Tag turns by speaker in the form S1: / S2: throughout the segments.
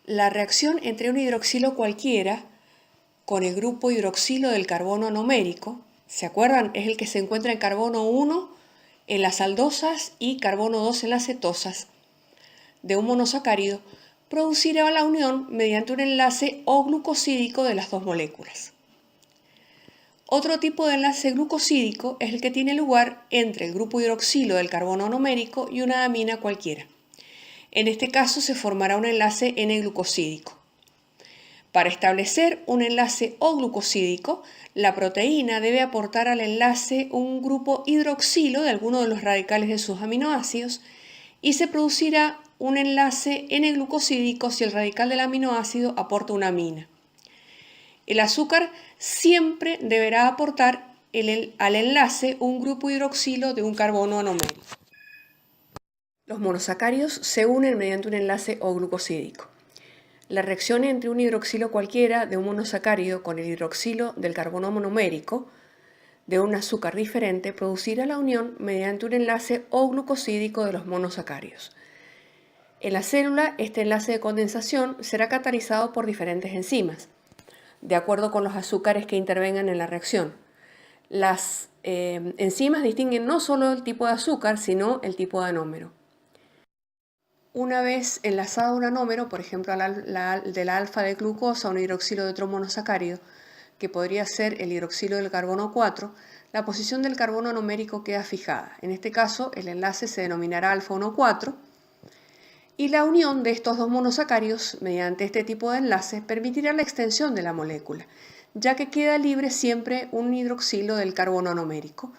S1: La reacción entre un hidroxilo cualquiera con el grupo hidroxilo del carbono anomérico, ¿se acuerdan? Es el que se encuentra en carbono 1 en las aldosas y carbono 2 en las cetosas de un monosacárido, producirá la unión mediante un enlace O-glucosídico de las dos moléculas. Otro tipo de enlace glucosídico es el que tiene lugar entre el grupo hidroxilo del carbono anomérico y una amina cualquiera. En este caso se formará un enlace N-glucosídico. Para establecer un enlace O-glucosídico, la proteína debe aportar al enlace un grupo hidroxilo de alguno de los radicales de sus aminoácidos y se producirá un enlace N-glucosídico si el radical del aminoácido aporta una amina. El azúcar siempre deberá aportar al enlace un grupo hidroxilo de un carbono anomérico. Los monosacáridos se unen mediante un enlace O-glucosídico. La reacción entre un hidroxilo cualquiera de un monosacárido con el hidroxilo del carbono monomérico de un azúcar diferente producirá la unión mediante un enlace O-glucosídico de los monosacáridos. En la célula, este enlace de condensación será catalizado por diferentes enzimas, de acuerdo con los azúcares que intervengan en la reacción. Las enzimas distinguen no solo el tipo de azúcar, sino el tipo de anómero. Una vez enlazado un anómero, por ejemplo de la alfa de glucosa a un hidroxilo de otro monosacárido, que podría ser el hidroxilo del carbono 4, la posición del carbono anomérico queda fijada. En este caso, el enlace se denominará alfa 1,4 y la unión de estos dos monosacáridos mediante este tipo de enlace permitirá la extensión de la molécula, ya que queda libre siempre un hidroxilo del carbono anomérico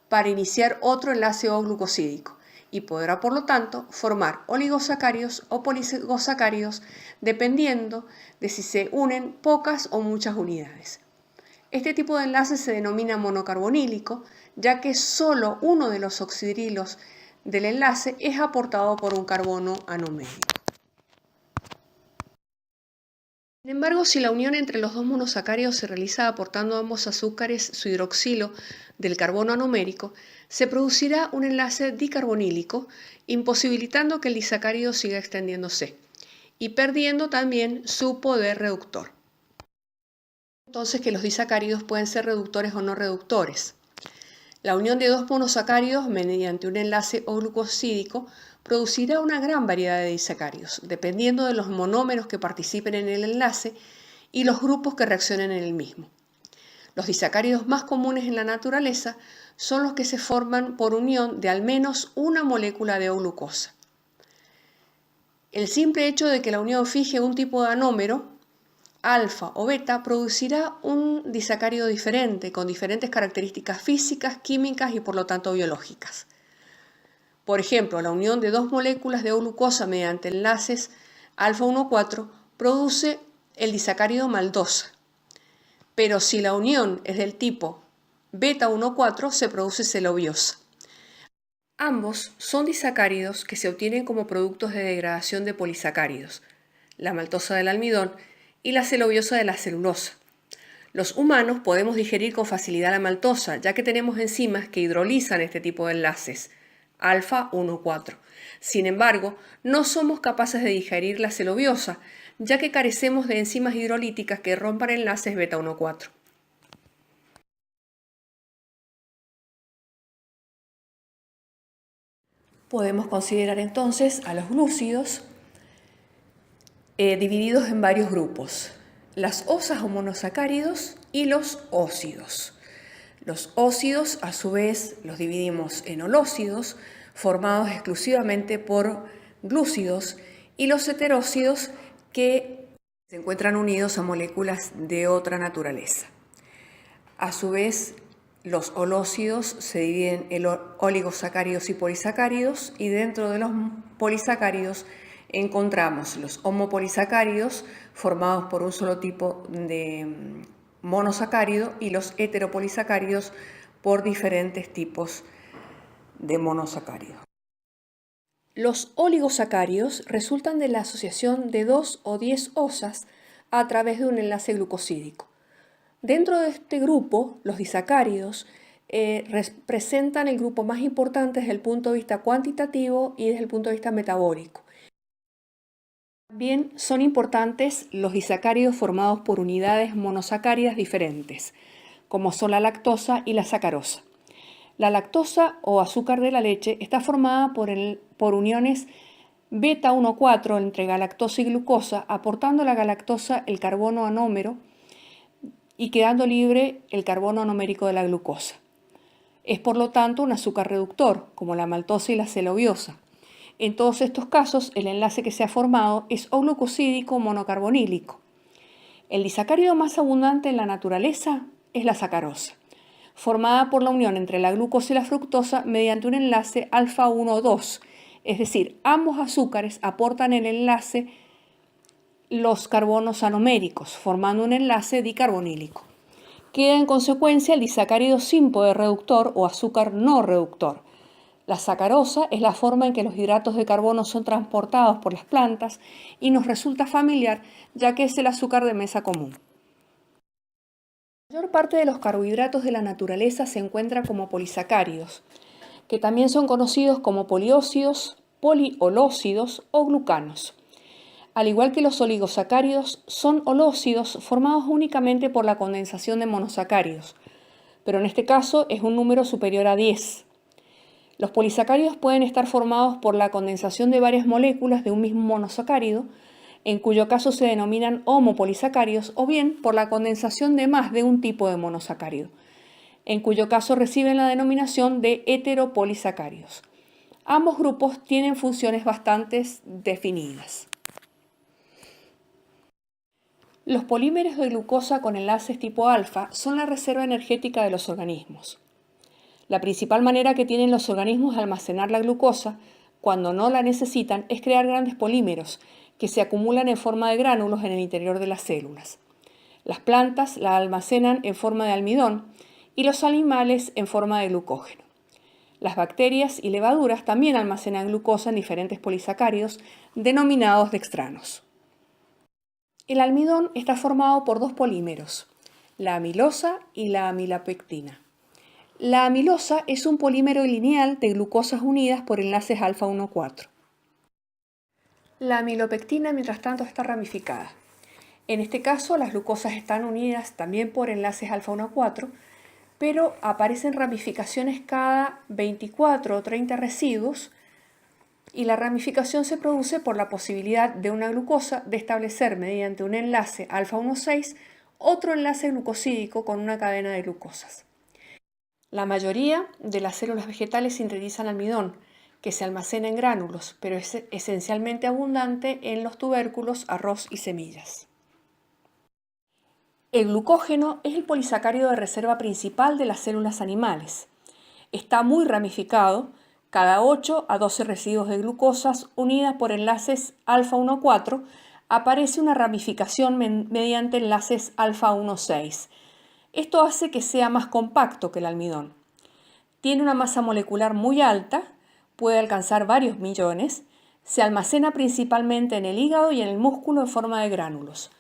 S1: para iniciar otro enlace O-glucosídico y podrá, por lo tanto, formar oligosacáridos o polisacáridos dependiendo de si se unen pocas o muchas unidades. Este tipo de enlace se denomina monocarbonílico, ya que solo uno de los oxidrilos del enlace es aportado por un carbono anomérico. Sin embargo, si la unión entre los dos monosacáridos se realiza aportando a ambos azúcares su hidroxilo del carbono anomérico, se producirá un enlace dicarbonílico, imposibilitando que el disacárido siga extendiéndose y perdiendo también su poder reductor. Entonces que los disacáridos pueden ser reductores o no reductores. La unión de dos monosacáridos mediante un enlace O-glucosídico producirá una gran variedad de disacáridos, dependiendo de los monómeros que participen en el enlace y los grupos que reaccionen en el mismo. Los disacáridos más comunes en la naturaleza son los que se forman por unión de al menos una molécula de O-glucosa. El simple hecho de que la unión fije un tipo de anómero, alfa o beta, producirá un disacárido diferente, con diferentes características físicas, químicas y por lo tanto biológicas. Por ejemplo, la unión de dos moléculas de O-glucosa mediante enlaces alfa 1,4 produce el disacárido maltosa, pero si la unión es del tipo beta 1,4 se produce celobiosa. Ambos son disacáridos que se obtienen como productos de degradación de polisacáridos, la maltosa del almidón y la celobiosa de la celulosa. Los humanos podemos digerir con facilidad la maltosa, ya que tenemos enzimas que hidrolizan este tipo de enlaces, alfa 1,4. Sin embargo, no somos capaces de digerir la celobiosa, ya que carecemos de enzimas hidrolíticas que rompan enlaces beta 1,4. Podemos considerar entonces a los glúcidos divididos en varios grupos: las osas o monosacáridos y los óxidos. Los óxidos, a su vez, los dividimos en holócidos, formados exclusivamente por glúcidos, y los heteróxidos, que se encuentran unidos a moléculas de otra naturaleza. A su vez, los holócidos se dividen en oligosacáridos y polisacáridos, y dentro de los polisacáridos encontramos los homopolisacáridos, formados por un solo tipo de monosacárido, y los heteropolisacáridos por diferentes tipos de monosacáridos. Los oligosacáridos resultan de la asociación de 2 o 10 osas a través de un enlace glucosídico. Dentro de este grupo, los disacáridos representan el grupo más importante desde el punto de vista cuantitativo y desde el punto de vista metabólico. También son importantes los disacáridos formados por unidades monosacáridas diferentes, como son la lactosa y la sacarosa. La lactosa o azúcar de la leche está formada por uniones beta 1,4 entre galactosa y glucosa, aportando a la galactosa el carbono anómero y quedando libre el carbono anomérico de la glucosa. Es por lo tanto un azúcar reductor, como la maltosa y la celobiosa. En todos estos casos, el enlace que se ha formado es o glucosídico o monocarbonílico. El disacárido más abundante en la naturaleza es la sacarosa, formada por la unión entre la glucosa y la fructosa mediante un enlace alfa 1,2, es decir, ambos azúcares aportan el enlace los carbonos anoméricos, formando un enlace dicarbonílico. Queda en consecuencia el disacárido sin poder reductor o azúcar no reductor. La sacarosa es la forma en que los hidratos de carbono son transportados por las plantas y nos resulta familiar ya que es el azúcar de mesa común. La mayor parte de los carbohidratos de la naturaleza se encuentra como polisacáridos, que también son conocidos como poliócidos, poliolócidos o glucanos. Al igual que los oligosacáridos, son holócidos formados únicamente por la condensación de monosacáridos, pero en este caso es un número superior a 10. Los polisacáridos pueden estar formados por la condensación de varias moléculas de un mismo monosacárido, en cuyo caso se denominan homopolisacáridos, o bien por la condensación de más de un tipo de monosacárido, en cuyo caso reciben la denominación de heteropolisacáridos. Ambos grupos tienen funciones bastante definidas. Los polímeros de glucosa con enlaces tipo alfa son la reserva energética de los organismos. La principal manera que tienen los organismos de almacenar la glucosa cuando no la necesitan es crear grandes polímeros que se acumulan en forma de gránulos en el interior de las células. Las plantas la almacenan en forma de almidón y los animales en forma de glucógeno. Las bacterias y levaduras también almacenan glucosa en diferentes polisacáridos denominados dextranos. El almidón está formado por dos polímeros, la amilosa y la amilopectina. La amilosa es un polímero lineal de glucosas unidas por enlaces alfa 1,4. La amilopectina, mientras tanto, está ramificada. En este caso, las glucosas están unidas también por enlaces alfa 1,4, pero aparecen ramificaciones cada 24 o 30 residuos y la ramificación se produce por la posibilidad de una glucosa de establecer mediante un enlace alfa 1,6 otro enlace glucosídico con una cadena de glucosas. La mayoría de las células vegetales sintetizan almidón, que se almacena en gránulos, pero es esencialmente abundante en los tubérculos, arroz y semillas. El glucógeno es el polisacárido de reserva principal de las células animales. Está muy ramificado, cada 8 a 12 residuos de glucosas unidas por enlaces alfa 1,4 aparece una ramificación mediante enlaces alfa 1,6. Esto hace que sea más compacto que el almidón. Tiene una masa molecular muy alta, puede alcanzar varios millones, se almacena principalmente en el hígado y en el músculo en forma de gránulos,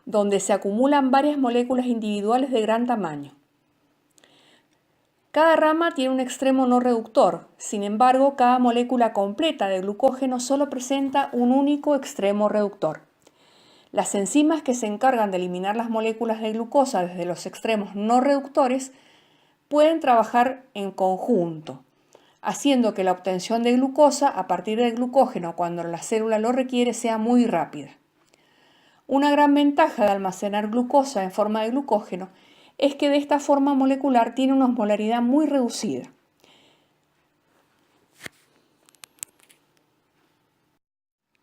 S1: donde se acumulan varias moléculas individuales de gran tamaño. Cada rama tiene un extremo no reductor, sin embargo, cada molécula completa de glucógeno solo presenta un único extremo reductor. Las enzimas que se encargan de eliminar las moléculas de glucosa desde los extremos no reductores pueden trabajar en conjunto, haciendo que la obtención de glucosa a partir del glucógeno cuando la célula lo requiere sea muy rápida. Una gran ventaja de almacenar glucosa en forma de glucógeno es que de esta forma molecular tiene una osmolaridad muy reducida.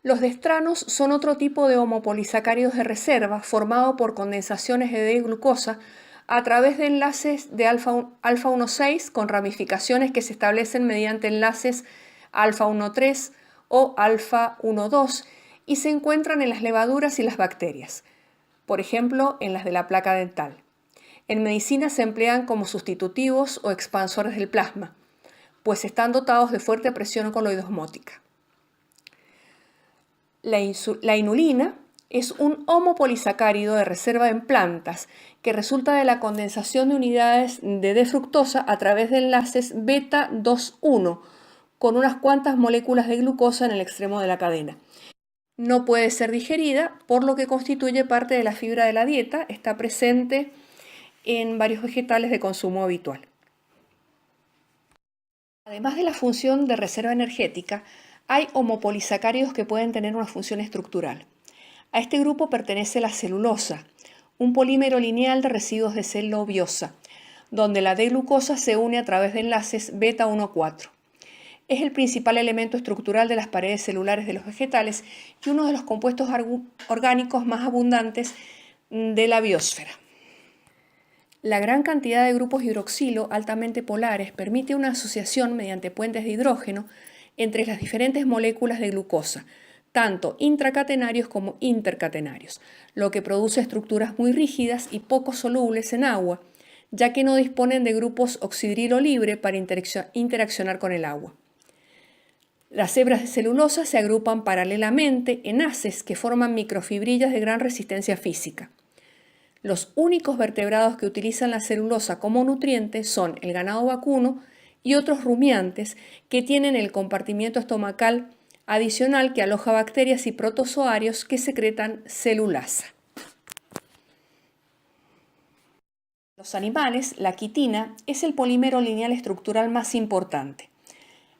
S1: Los dextranos son otro tipo de homopolisacáridos de reserva formado por condensaciones de D-glucosa a través de enlaces de alfa 1,6 con ramificaciones que se establecen mediante enlaces alfa 1,3 o alfa 1,2 y se encuentran en las levaduras y las bacterias, por ejemplo en las de la placa dental. En medicina se emplean como sustitutivos o expansores del plasma, pues están dotados de fuerte presión coloidosmótica. La inulina es un homopolisacárido de reserva en plantas que resulta de la condensación de unidades de D-fructosa a través de enlaces beta 2,1 con unas cuantas moléculas de glucosa en el extremo de la cadena. no puede ser digerida, por lo que constituye parte de la fibra de la dieta, está presente en varios vegetales de consumo habitual. Además de la función de reserva energética, hay homopolisacáridos que pueden tener una función estructural. A este grupo pertenece la celulosa, un polímero lineal de residuos de celobiosa, donde la D-glucosa se une a través de enlaces beta 1,4. Es el principal elemento estructural de las paredes celulares de los vegetales y uno de los compuestos orgánicos más abundantes de la biosfera. La gran cantidad de grupos hidroxilo altamente polares permite una asociación mediante puentes de hidrógeno entre las diferentes moléculas de glucosa, tanto intracatenarios como intercatenarios, lo que produce estructuras muy rígidas y poco solubles en agua, ya que no disponen de grupos oxidrilo libre para interaccionar con el agua. Las hebras de celulosa se agrupan paralelamente en haces que forman microfibrillas de gran resistencia física. Los únicos vertebrados que utilizan la celulosa como nutriente son el ganado vacuno y otros rumiantes que tienen el compartimiento estomacal adicional que aloja bacterias y protozoarios que secretan celulasa. En los animales, la quitina es el polímero lineal estructural más importante.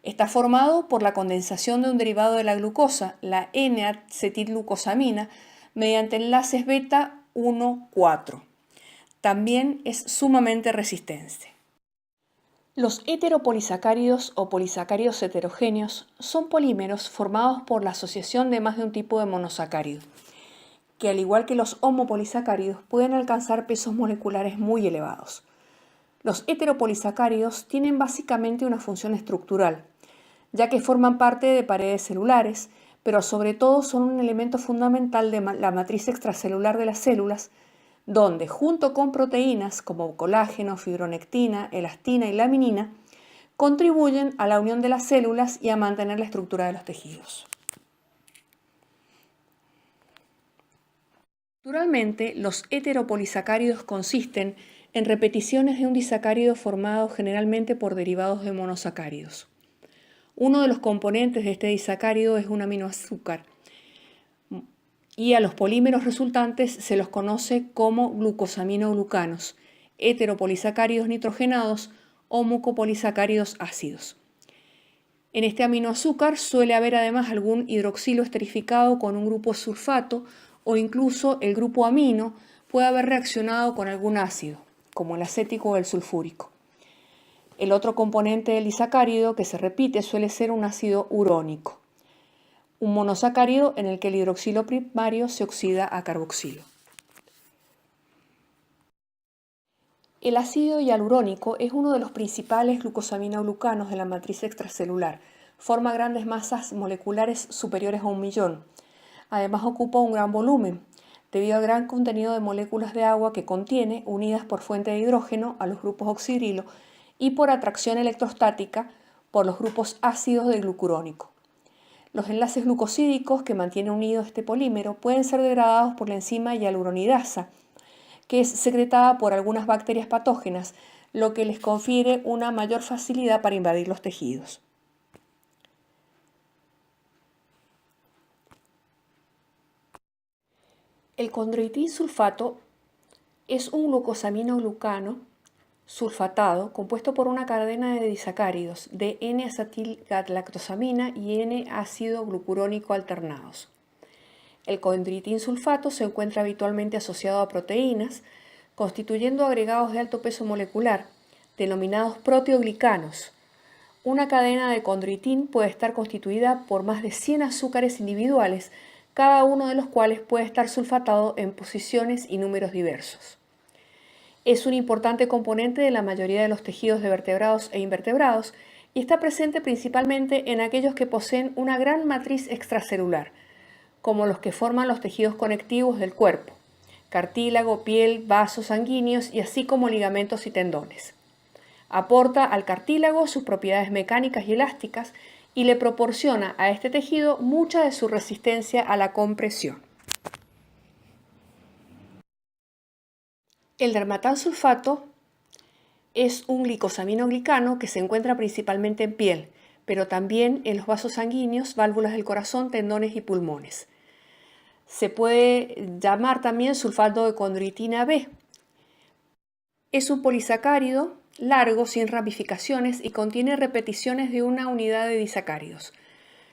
S1: Está formado por la condensación de un derivado de la glucosa, la N-acetilglucosamina, mediante enlaces beta 1,4. También es sumamente resistente. Los heteropolisacáridos o polisacáridos heterogéneos son polímeros formados por la asociación de más de un tipo de monosacárido, que al igual que los homopolisacáridos pueden alcanzar pesos moleculares muy elevados. Los heteropolisacáridos tienen básicamente una función estructural, ya que forman parte de paredes celulares, pero sobre todo son un elemento fundamental de la matriz extracelular de las células, donde junto con proteínas como colágeno, fibronectina, elastina y laminina, contribuyen a la unión de las células y a mantener la estructura de los tejidos. Naturalmente, los heteropolisacáridos consisten en repeticiones de un disacárido formado generalmente por derivados de monosacáridos. Uno de los componentes de este disacárido es un aminoazúcar y a los polímeros resultantes se los conoce como glucosaminoglucanos, heteropolisacáridos nitrogenados o mucopolisacáridos ácidos. En este aminoazúcar suele haber además algún hidroxilo esterificado con un grupo sulfato o incluso el grupo amino puede haber reaccionado con algún ácido, como el acético o el sulfúrico. El otro componente del disacárido que se repite suele ser un ácido urónico, un monosacárido en el que el hidroxilo primario se oxida a carboxilo. El ácido hialurónico es uno de los principales glucosaminoglucanos de la matriz extracelular. Forma grandes masas moleculares superiores a 1 millón. Además ocupa un gran volumen, debido al gran contenido de moléculas de agua que contiene, unidas por fuente de hidrógeno a los grupos oxidrilo y por atracción electrostática por los grupos ácidos del glucurónico. Los enlaces glucosídicos que mantienen unido este polímero pueden ser degradados por la enzima hialuronidasa, que es secretada por algunas bacterias patógenas, lo que les confiere una mayor facilidad para invadir los tejidos. El condroitinsulfato es un glucosaminoglucano sulfatado compuesto por una cadena de disacáridos de N-acetilgalactosamina y N-ácido glucurónico alternados. El condroitinsulfato se encuentra habitualmente asociado a proteínas, constituyendo agregados de alto peso molecular, denominados proteoglicanos. Una cadena de condroitín puede estar constituida por más de 100 azúcares individuales, cada uno de los cuales puede estar sulfatado en posiciones y números diversos. Es un importante componente de la mayoría de los tejidos de vertebrados e invertebrados y está presente principalmente en aquellos que poseen una gran matriz extracelular, como los que forman los tejidos conectivos del cuerpo, cartílago, piel, vasos sanguíneos y así como ligamentos y tendones. Aporta al cartílago sus propiedades mecánicas y elásticas y le proporciona a este tejido mucha de su resistencia a la compresión. El dermatansulfato es un glicosaminoglicano que se encuentra principalmente en piel, pero también en los vasos sanguíneos, válvulas del corazón, tendones y pulmones. Se puede llamar también sulfato de condroitina B. Es un polisacárido largo, sin ramificaciones y contiene repeticiones de una unidad de disacáridos.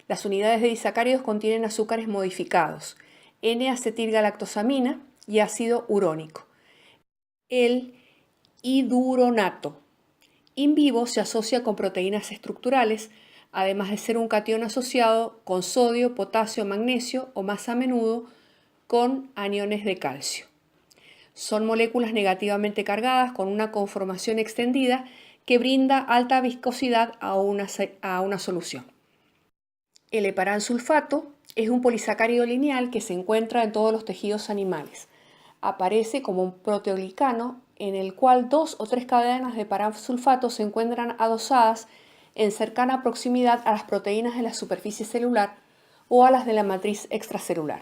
S1: Las unidades de disacáridos contienen azúcares modificados, N-acetilgalactosamina y ácido urónico. El hiduronato in vivo se asocia con proteínas estructurales, además de ser un catión asociado con sodio, potasio, magnesio o más a menudo con aniones de calcio. Son moléculas negativamente cargadas con una conformación extendida que brinda alta viscosidad a una solución. El heparansulfato es un polisacárido lineal que se encuentra en todos los tejidos animales. Aparece como un proteoglicano en el cual 2 o 3 cadenas de heparansulfato se encuentran adosadas en cercana proximidad a las proteínas de la superficie celular o a las de la matriz extracelular.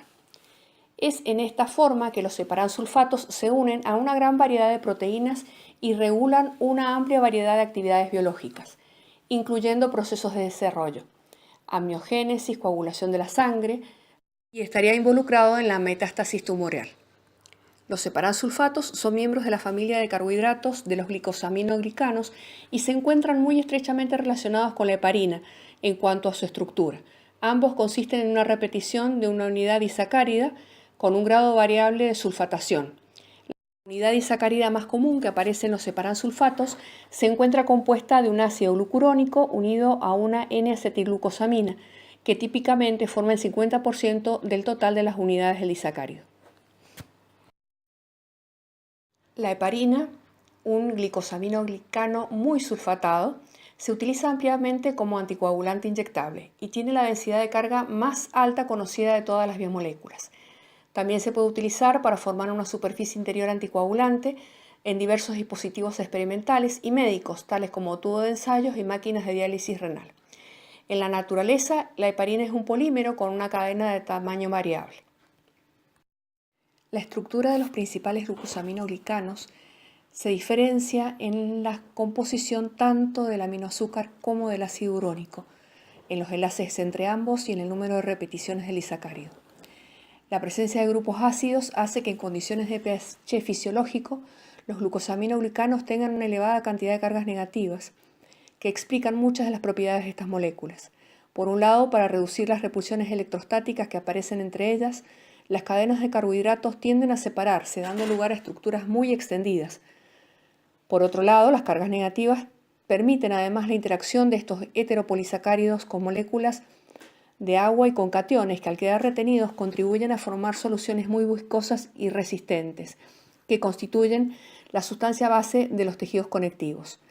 S1: Es en esta forma que los heparansulfatos se unen a una gran variedad de proteínas y regulan una amplia variedad de actividades biológicas, incluyendo procesos de desarrollo, amniogénesis, coagulación de la sangre, y estaría involucrado en la metástasis tumoral. Los heparansulfatos son miembros de la familia de carbohidratos de los glicosaminoglicanos y se encuentran muy estrechamente relacionados con la heparina en cuanto a su estructura. Ambos consisten en una repetición de una unidad disacárida con un grado variable de sulfatación. La unidad disacárida más común que aparece en los heparansulfatos se encuentra compuesta de un ácido glucurónico unido a una N-acetilglucosamina, que típicamente forma el 50% del total de las unidades del disacárido. La heparina, un glicosaminoglicano muy sulfatado, se utiliza ampliamente como anticoagulante inyectable y tiene la densidad de carga más alta conocida de todas las biomoléculas. También se puede utilizar para formar una superficie interior anticoagulante en diversos dispositivos experimentales y médicos, tales como tubos de ensayos y máquinas de diálisis renal. En la naturaleza, la heparina es un polímero con una cadena de tamaño variable. La estructura de los principales glucosaminoglicanos se diferencia en la composición tanto del aminoazúcar como del ácido urónico, en los enlaces entre ambos y en el número de repeticiones del disacárido. La presencia de grupos ácidos hace que en condiciones de pH fisiológico los glucosaminoglicanos tengan una elevada cantidad de cargas negativas que explican muchas de las propiedades de estas moléculas. Por un lado, para reducir las repulsiones electrostáticas que aparecen entre ellas, las cadenas de carbohidratos tienden a separarse, dando lugar a estructuras muy extendidas. Por otro lado, las cargas negativas permiten además la interacción de estos heteropolisacáridos con moléculas de agua y con cationes que al quedar retenidos contribuyen a formar soluciones muy viscosas y resistentes, que constituyen la sustancia base de los tejidos conectivos.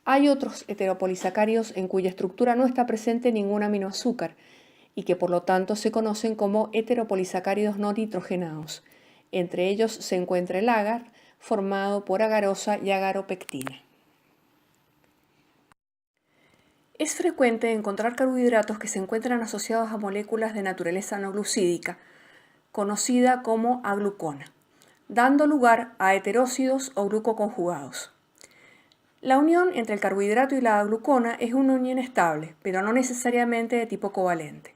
S1: Hay otros heteropolisacáridos en cuya estructura no está presente ningún aminoazúcar y que por lo tanto se conocen como heteropolisacáridos no nitrogenados. Entre ellos se encuentra el agar, formado por agarosa y agaropectina. Es frecuente encontrar carbohidratos que se encuentran asociados a moléculas de naturaleza no glucídica, conocida como aglucona, dando lugar a heterócidos o glucoconjugados. La unión entre el carbohidrato y la glucona es una unión estable, pero no necesariamente de tipo covalente.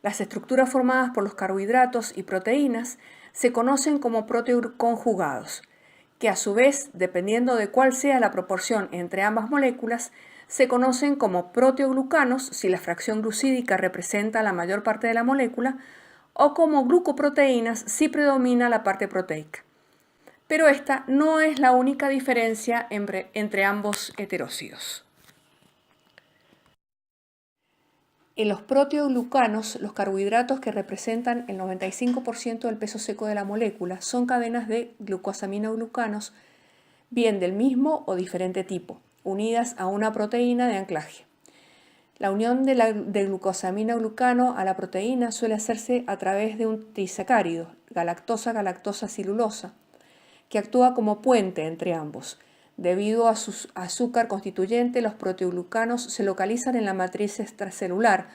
S1: Las estructuras formadas por los carbohidratos y proteínas se conocen como proteoconjugados, que a su vez, dependiendo de cuál sea la proporción entre ambas moléculas, se conocen como proteoglucanos si la fracción glucídica representa la mayor parte de la molécula, o como glucoproteínas si predomina la parte proteica. Pero esta no es la única diferencia entre ambos heterócidos. En los proteoglucanos, los carbohidratos que representan el 95% del peso seco de la molécula son cadenas de glucosaminoglucanos, bien del mismo o diferente tipo, unidas a una proteína de anclaje. La unión del glucosaminoglucano a la proteína suele hacerse a través de un disacárido, galactosa-galactosa-cilulosa, que actúa como puente entre ambos. Debido a su azúcar constituyente, los proteoglucanos se localizan en la matriz extracelular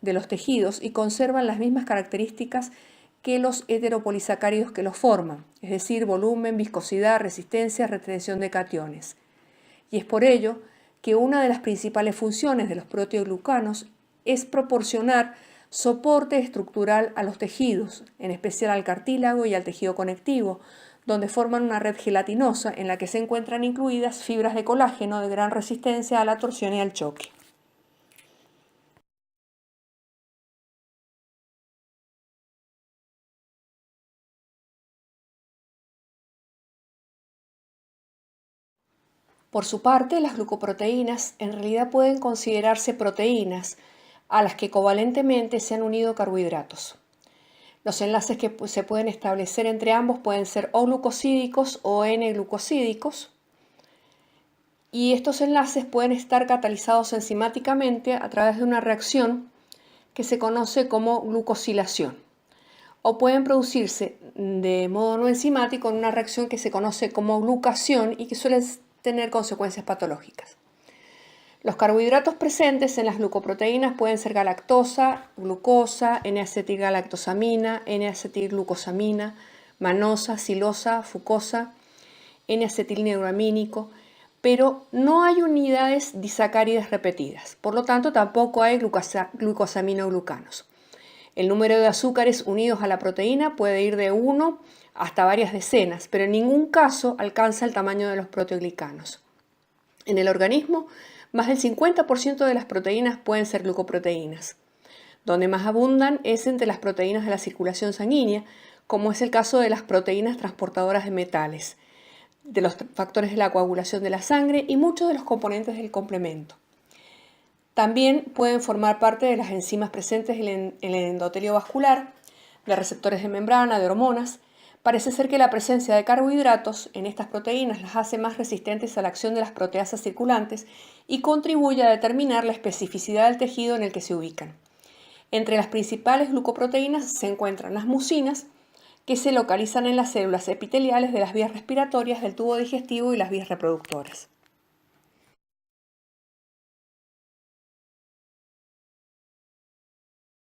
S1: de los tejidos y conservan las mismas características que los heteropolisacáridos que los forman, es decir, volumen, viscosidad, resistencia, retención de cationes. Y es por ello que una de las principales funciones de los proteoglucanos es proporcionar soporte estructural a los tejidos, en especial al cartílago y al tejido conectivo, donde forman una red gelatinosa en la que se encuentran incluidas fibras de colágeno de gran resistencia a la torsión y al choque. Por su parte, las glucoproteínas en realidad pueden considerarse proteínas a las que covalentemente se han unido carbohidratos. Los enlaces que se pueden establecer entre ambos pueden ser o glucosídicos o N-glucosídicos, y estos enlaces pueden estar catalizados enzimáticamente a través de una reacción que se conoce como glucosilación, o pueden producirse de modo no enzimático en una reacción que se conoce como glucación y que suele tener consecuencias patológicas. Los carbohidratos presentes en las glucoproteínas pueden ser galactosa, glucosa, N-acetilgalactosamina, N-acetilglucosamina, manosa, silosa, fucosa, N-acetilneuraminónico, pero no hay unidades disacáridas repetidas, por lo tanto tampoco hay glucosaminoglucanos. El número de azúcares unidos a la proteína puede ir de 1 hasta varias decenas, pero en ningún caso alcanza el tamaño de los proteoglicanos. En el organismo, más del 50% de las proteínas pueden ser glucoproteínas. Donde más abundan es entre las proteínas de la circulación sanguínea, como es el caso de las proteínas transportadoras de metales, de los factores de la coagulación de la sangre y muchos de los componentes del complemento. También pueden formar parte de las enzimas presentes en el endotelio vascular, de receptores de membrana, de hormonas. Parece ser que la presencia de carbohidratos en estas proteínas las hace más resistentes a la acción de las proteasas circulantes y contribuye a determinar la especificidad del tejido en el que se ubican. Entre las principales glucoproteínas se encuentran las mucinas, que se localizan en las células epiteliales de las vías respiratorias, del tubo digestivo y las vías reproductoras.